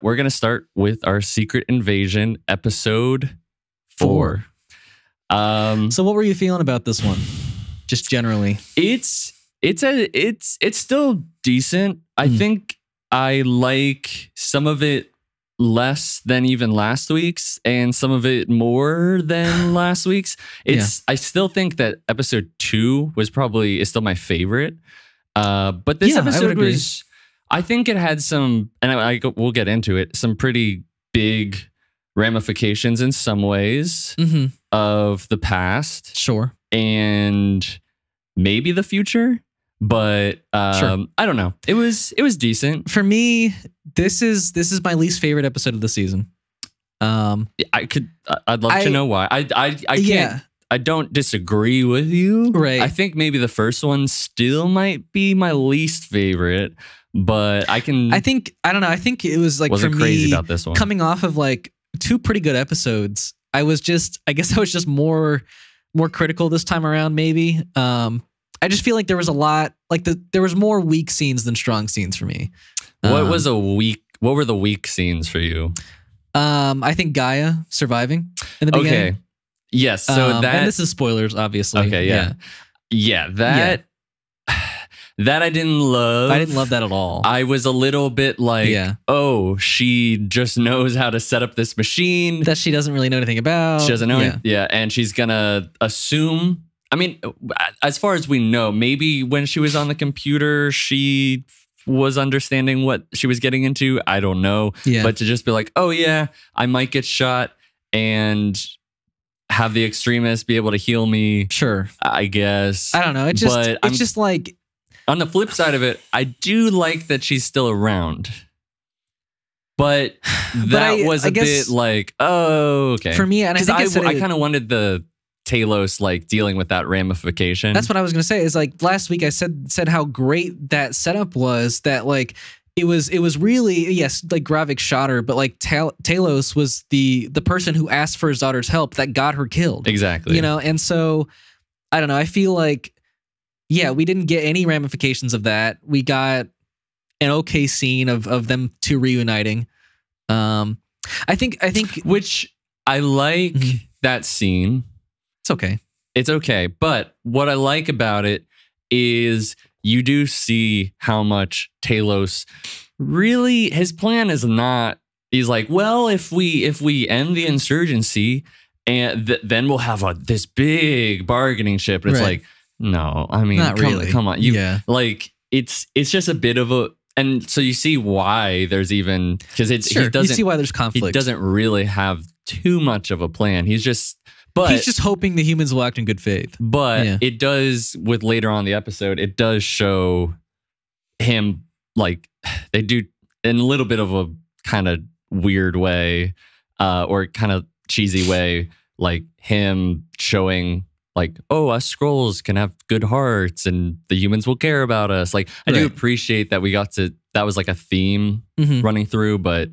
we're going to start with our Secret Invasion episode 4. So what were you feeling about this one? Just generally. It's still decent. I think I like some of it less than even last week's and some of it more than last week's. I still think that episode 2 is still my favorite. But this episode was, I think it had some, and we'll get into it, some pretty big ramifications in some ways of the past. Sure. And maybe the future. But I don't know. It was decent. For me, this is my least favorite episode of the season. I'd love to know why. I can't. I don't disagree with you. Right. I think maybe the first one still might be my least favorite, but I don't know. I think it was like, for crazy me, about this one. Coming off of like 2 pretty good episodes, I guess I was just more critical this time around, maybe. I just feel like there was a lot, like there was more weak scenes than strong scenes for me. What were the weak scenes for you? I think Gaia surviving in the beginning. Okay. Yes. So and this is spoilers, obviously. Okay. Yeah. That I didn't love. I didn't love that at all. I was a little bit like, oh, she just knows how to set up this machine that she doesn't really know anything about. She doesn't know anything. Yeah. And she's gonna assume. I mean, as far as we know, maybe when she was on the computer, she was understanding what she was getting into. I don't know. Yeah. But to just be like, oh, yeah, I might get shot and have the extremists be able to heal me. Sure. I guess. I don't know. It's just like... On the flip side of it, I do like that she's still around. But that was a bit like, oh, okay. For me, and I think I kind of wanted the Talos like dealing with that ramification. That's what I was gonna say. Is like last week I said how great that setup was. That like it was really, yes, like Gravik shot her, but like Talos was the person who asked for his daughter's help that got her killed. Exactly. You know, and so I don't know. I feel like we didn't get any ramifications of that. We got an okay scene of them 2 reuniting. I think which I like that scene. It's okay. It's okay. But what I like about it is you do see how much Talos really, his plan is not, he's like, well, if we end the insurgency and then we'll have this big bargaining chip. And it's like, no, I mean, come on. Like it's just a bit of a, and so you see why there's even, because he doesn't, you see why there's conflict. He doesn't really have too much of a plan. He's just hoping the humans will act in good faith. But it does, with later on in the episode, it does show him, like, they do in a little bit of a kind of weird way, or kind of cheesy way, like him showing, like, oh, us Skrulls can have good hearts and the humans will care about us. Like, I do appreciate that that was like a theme running through, but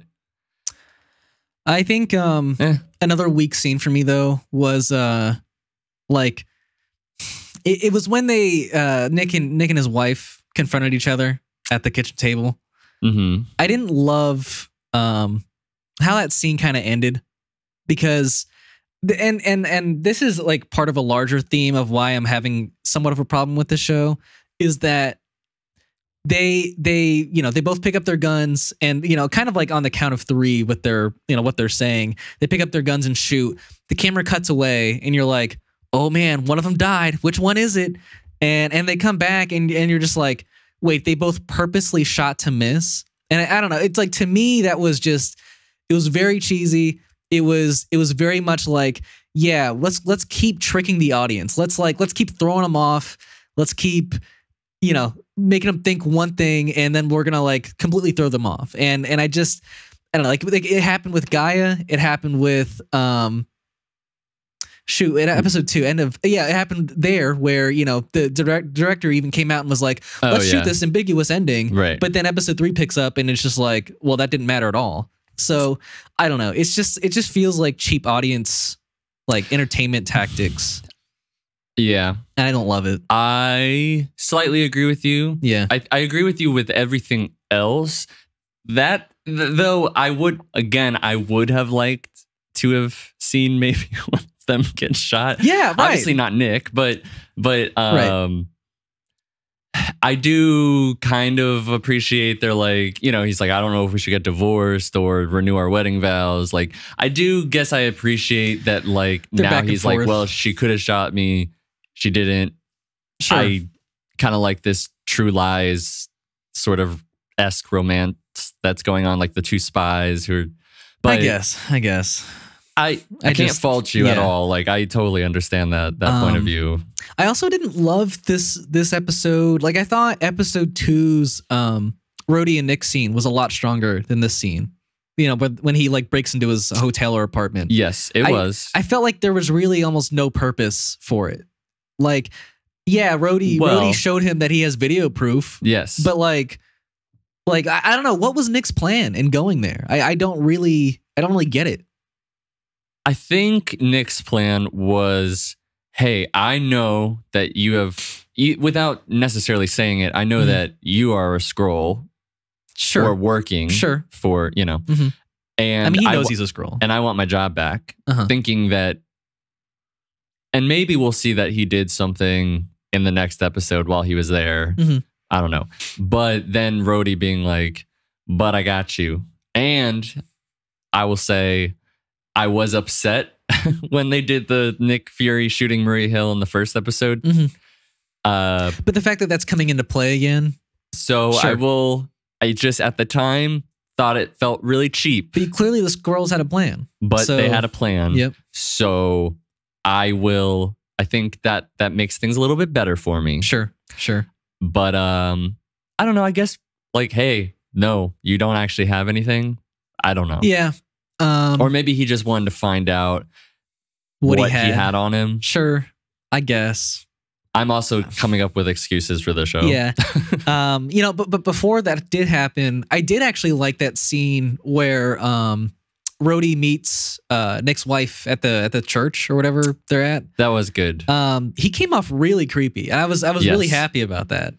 I think another weak scene for me though was like it was when they Nick and his wife confronted each other at the kitchen table. I didn't love how that scene kind of ended, because and this is like part of a larger theme of why I'm having somewhat of a problem with the show, is that they both pick up their guns and, kind of like on the count of 3 with their, what they're saying, they pick up their guns and shoot. The camera cuts away and you're like, oh man, one of them died. Which one is it? And they come back and you're just like, wait, they both purposely shot to miss. And I don't know. It's like, to me, that was just, it was very cheesy. It was very much like, yeah, let's keep tricking the audience. Let's keep throwing them off. Let's keep, making them think one thing, and then we're gonna like completely throw them off. And I don't know, like it happened with Gaia. It happened with in episode 2, it happened there where the director even came out and was like, let's shoot this ambiguous ending. Right. But then episode 3 picks up and it's just like, well, that didn't matter at all. So I don't know. It just feels like cheap audience, like entertainment tactics. Yeah. And I don't love it. I slightly agree with you. Yeah. I agree with you with everything else. That Though I would have liked to have seen maybe one of them get shot. Yeah, right. Obviously not Nick, but Right. I do kind of appreciate they're like, he's like, I don't know if we should get divorced or renew our wedding vows. Like, I do guess I appreciate that, like, They're now back and he's like, forth. well, she could have shot me. She didn't. Sure. I kind of like this True Lies sort of esque romance that's going on, like the two spies who are. But I guess. I can't fault you at all. Like, I totally understand that point of view. I also didn't love this episode. Like, I thought episode 2's Rhodey and Nick scene was a lot stronger than this scene. But when he like breaks into his hotel or apartment. Yes, it was. I felt like there was really almost no purpose for it. Like, yeah, Rhodey showed him that he has video proof. Yes, but like I don't know, what was Nick's plan in going there? I don't really get it. I think Nick's plan was, hey, I know that you have, without necessarily saying it, I know that you are a Skrull. Sure. Or working. Sure. For, Mm-hmm. And I mean, he knows he's a Skrull. And I want my job back. Thinking that, and maybe we'll see that he did something in the next episode while he was there. Mm-hmm. I don't know. But then Rhodey being like, but I got you. And I will say, I was upset when they did the Nick Fury shooting Maria Hill in the first episode. Mm-hmm. But the fact that that's coming into play again. So sure. I just at the time thought it felt really cheap. But clearly the Skrulls had a plan. But they had a plan. Yep. So I think that makes things a little bit better for me. Sure. But I don't know. I guess like, hey, no, you don't actually have anything. I don't know. Yeah. Or maybe he just wanted to find out what he had on him. Sure, I guess. I'm also coming up with excuses for the show. Yeah. But before that did happen, I did actually like that scene where Rhodey meets Nick's wife at the church or whatever they're at. That was good. He came off really creepy. I was really happy about that.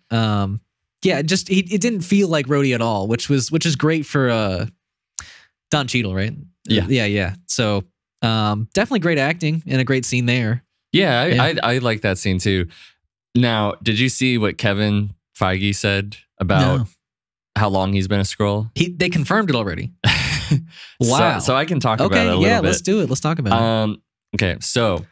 Just it didn't feel like Rhodey at all, which is great for Don Cheadle, right? Yeah. So definitely great acting and a great scene there. Yeah, I like that scene too. Now, did you see what Kevin Feige said about how long he's been a Skrull? They confirmed it already. Wow. So I can talk about it a little bit. Let's do it. Let's talk about it. Okay, so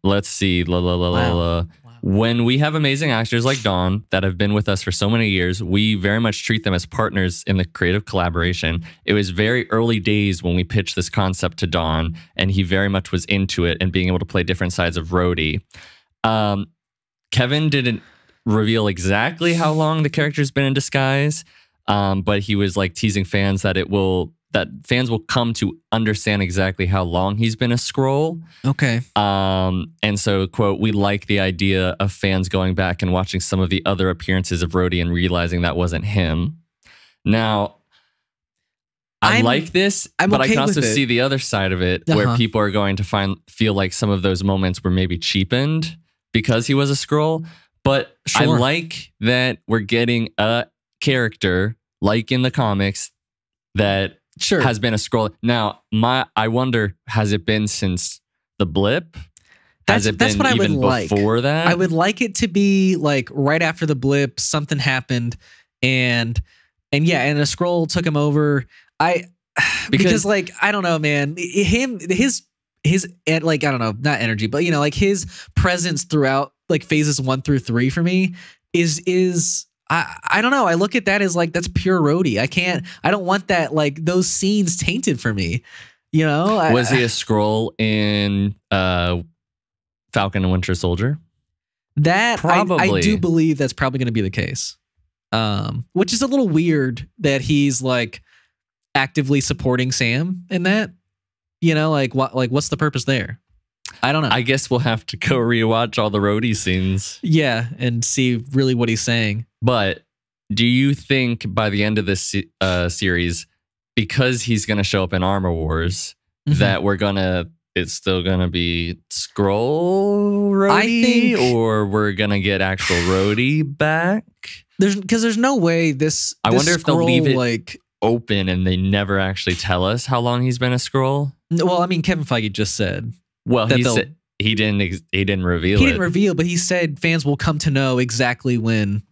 let's see. Wow. When we have amazing actors like Dawn that have been with us for so many years, we very much treat them as partners in the creative collaboration. It was very early days when we pitched this concept to Dawn, and he very much was into it and being able to play different sides of Rhodey. Kevin didn't reveal exactly how long the character's been in disguise, but he was like teasing fans that fans will come to understand exactly how long he's been a Skrull. Okay. And so, quote, we like the idea of fans going back and watching some of the other appearances of Rhodey and realizing that wasn't him. Now, I like this, but I can also see the other side of it where people are going to feel like some of those moments were maybe cheapened because he was a Skrull. But I like that we're getting a character like in the comics that has been a Skrull. Now, I wonder, has it been since the blip? Has it been even before that? I would like it to be like right after the blip, something happened, and a Skrull took him over. Because like, I don't know, man. His like, I don't know, not energy, but like his presence throughout like phases 1 through 3 for me is I don't know. I look at that as like, that's pure Rhodey. I don't want that, like those scenes tainted for me. Was he a Skrull in Falcon and Winter Soldier? That probably. I do believe that's probably going to be the case. Which is a little weird that he's like actively supporting Sam in that. What's the purpose there? I don't know. I guess we'll have to go rewatch all the Rhodey scenes. Yeah, and see really what he's saying. But do you think by the end of this series, because he's going to show up in Armor Wars, that it's still going to be Skrull Rhodey, or we're going to get actual Rhodey back? There's no way this. I wonder if they'll leave it like open and they never actually tell us how long he's been a Skrull. Well, I mean, Kevin Feige just said. Well, he said he didn't reveal it. He didn't reveal, but he said fans will come to know exactly when.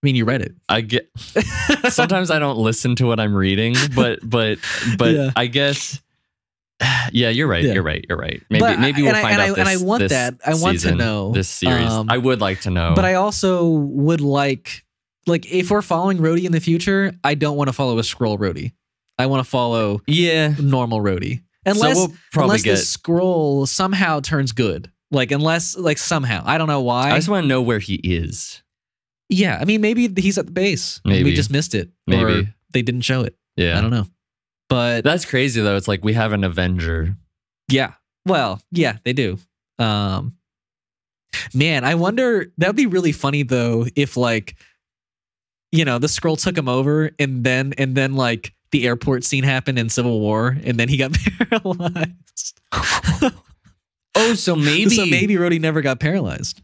I mean, you read it. I get. Sometimes I don't listen to what I'm reading, but yeah. I guess. Yeah, you're right. Yeah. You're right. Maybe we'll find out. And I want that. I want to know this series. I would like to know. But I also would like if we're following Rhodey in the future, I don't want to follow a Skrull Rhodey. I want to follow normal Rhodey. Unless the Skrull somehow turns good. Unless somehow. I don't know why. I just want to know where he is. Yeah, I mean, maybe he's at the base. Maybe we just missed it. Maybe or they didn't show it. Yeah, I don't know. But that's crazy though. It's like we have an Avenger. Yeah. Well, yeah, they do. Man, I wonder. That'd be really funny though if the Skrull took him over and then the airport scene happened in Civil War and then he got paralyzed. so maybe Rhodey never got paralyzed.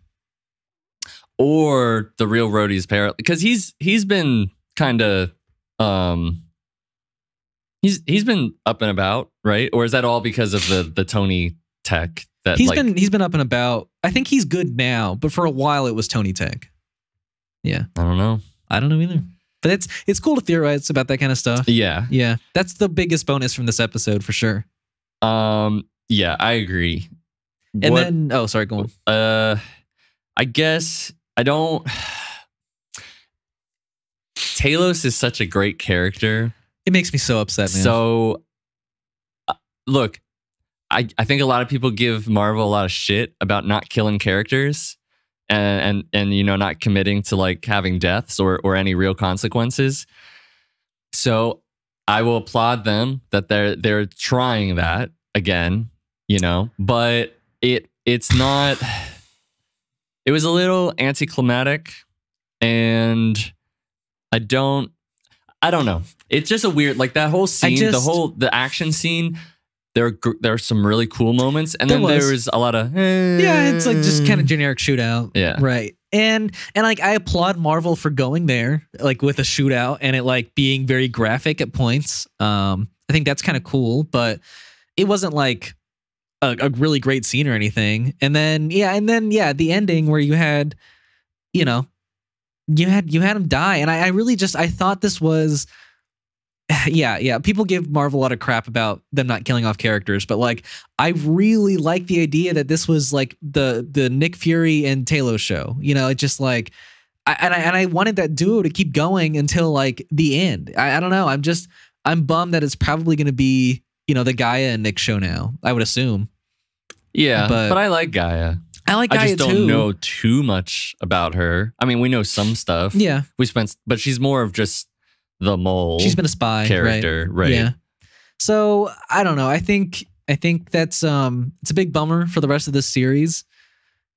Or the real Rhodey's paralyzed because he's been kind of he's been up and about, right? Or is that all because of the Tony tech that he's been up and about? I think he's good now, but for a while it was Tony tech. Yeah, I don't know either. But it's cool to theorize about that kind of stuff. Yeah, that's the biggest bonus from this episode for sure. Yeah, I agree. And then sorry, go on. I guess. I don't. Talos is such a great character. It makes me so upset, man. So, look, I think a lot of people give Marvel a lot of shit about not killing characters and not committing to having deaths or any real consequences. So I will applaud them that they're trying that again, but it's not. It was a little anticlimactic, and I don't know. It's just a weird, that whole scene, the action scene. There are some really cool moments, and then there was a lot of it's just kind of generic shootout. Yeah, right. And I applaud Marvel for going there with a shootout and it being very graphic at points. I think that's kind of cool, but it wasn't a really great scene or anything. And then the ending where you had him die. And I really I thought this was people give Marvel a lot of crap about them not killing off characters, but I really like the idea that this was the Nick Fury and Talos show. It just I wanted that duo to keep going until the end. I don't know. I'm bummed that it's probably going to be the Gaia and Nick show now, I would assume. Yeah, but I like Gaia. I just don't know too much about her. I mean, we know some stuff. Yeah. But she's more of just the mole. She's been a spy character, right? Yeah. So I don't know. I think that's it's a big bummer for the rest of this series.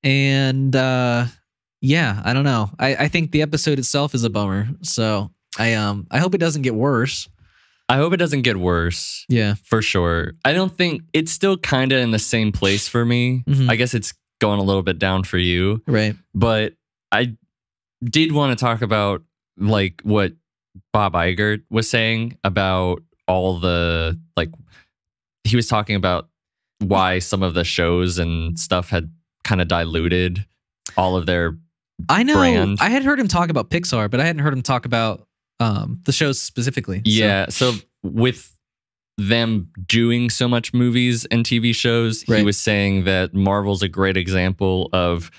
And I don't know. I think the episode itself is a bummer. So I hope it doesn't get worse. I hope it doesn't get worse. Yeah. For sure. I don't think it's still kind of in the same place for me. Mm-hmm. I guess it's going a little bit down for you. Right. But I did want to talk about what Bob Iger was saying about all the he was talking about why some of the shows and stuff had kind of diluted all of their brand. I had heard him talk about Pixar, but I hadn't heard him talk about the shows specifically. Yeah. So with them doing so much movies and TV shows, he was saying that Marvel's a great example of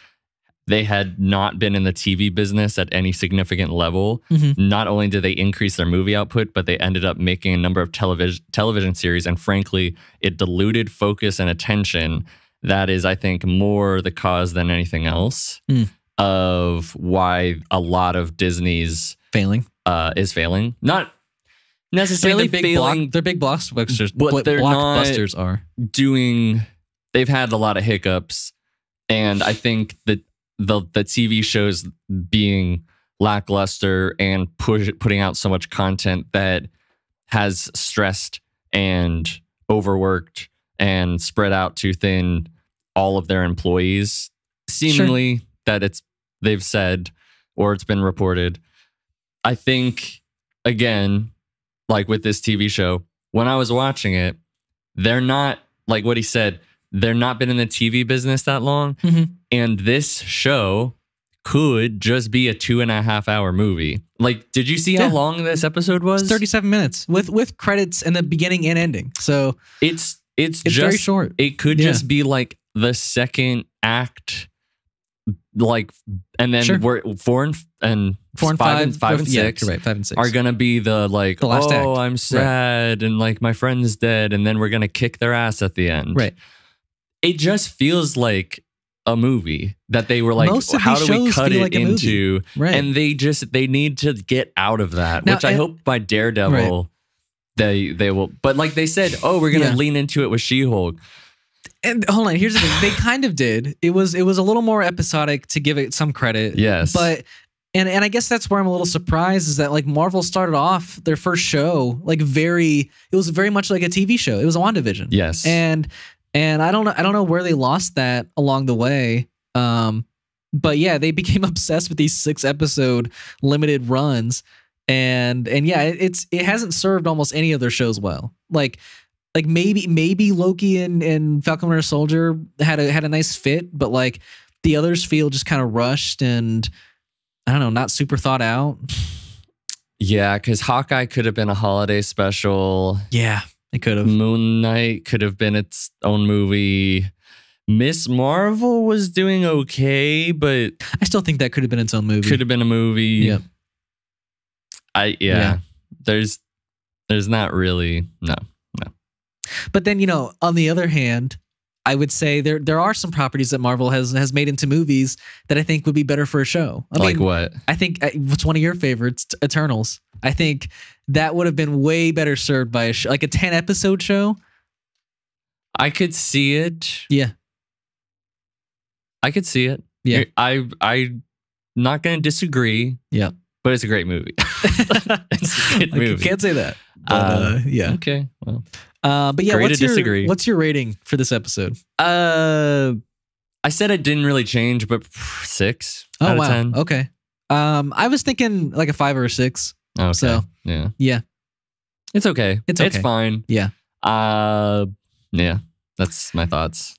they had not been in the TV business at any significant level. Mm-hmm. Not only did they increase their movie output, but they ended up making a number of television series. And frankly, it diluted focus and attention. That is, I think, more the cause than anything else of why a lot of Disney's is failing. Not necessarily failing. They're big blockbusters, but they're blockbusters not doing. They've had a lot of hiccups, and I think that the TV shows being lackluster and putting out so much content that has stressed and overworked and spread out too thin all of their employees. Seemingly that they've said, or it's been reported. I think, again, like with this TV show, when I was watching it, they're not, like what he said, they're not been in the TV business that long. And this show could just be a 2.5 hour movie. Like, did you see how long this episode was? It's 37 minutes with credits in the beginning and ending. So it's just very short. It could just be like the second act, like, and then we're four and five and six. You're right, 5 and 6 are gonna be the like, the last act. I'm sad and like my friend's dead, and then we're gonna kick their ass at the end. Right. It just feels like a movie that they were like, how do we cut it into? Right. And they need to get out of that, which I hope by Daredevil they will. But like they said, we're gonna lean into it with She-Hulk. And hold on, here's the thing. They kind of did. It was a little more episodic, to give it some credit. Yes. But and I guess that's where I'm a little surprised, is that like Marvel started off their first show like it was very much like a TV show. It was a WandaVision. Yes. And I don't know where they lost that along the way. But yeah, they became obsessed with these 6-episode limited runs. And yeah, it hasn't served almost any of their shows well. Like maybe Loki and Falcon Winter Soldier had a nice fit, but like the others feel just kind of rushed and I don't know, not super thought out. Yeah, because Hawkeye could have been a holiday special. Yeah, it could have. Moon Knight could have been its own movie. Miss Marvel was doing okay, but I still think that could have been its own movie. Could have been a movie. Yeah. There's not really no. But then, on the other hand, I would say there are some properties that Marvel has made into movies that I think would be better for a show. I mean, what? I think what's one of your favorites, Eternals. I think that would have been way better served by a show, like a 10-episode show. I could see it. Yeah. I could see it. Yeah. I'm not going to disagree. Yeah. But it's a great movie. It's a good movie. Can't say that. But, yeah. Okay. Well. But yeah, disagree. What's your rating for this episode? I said it didn't really change, but 6 out of 10. Okay. I was thinking like a 5 or a 6. Okay. So yeah. It's okay. It's okay. It's fine. Yeah. Yeah. That's my thoughts.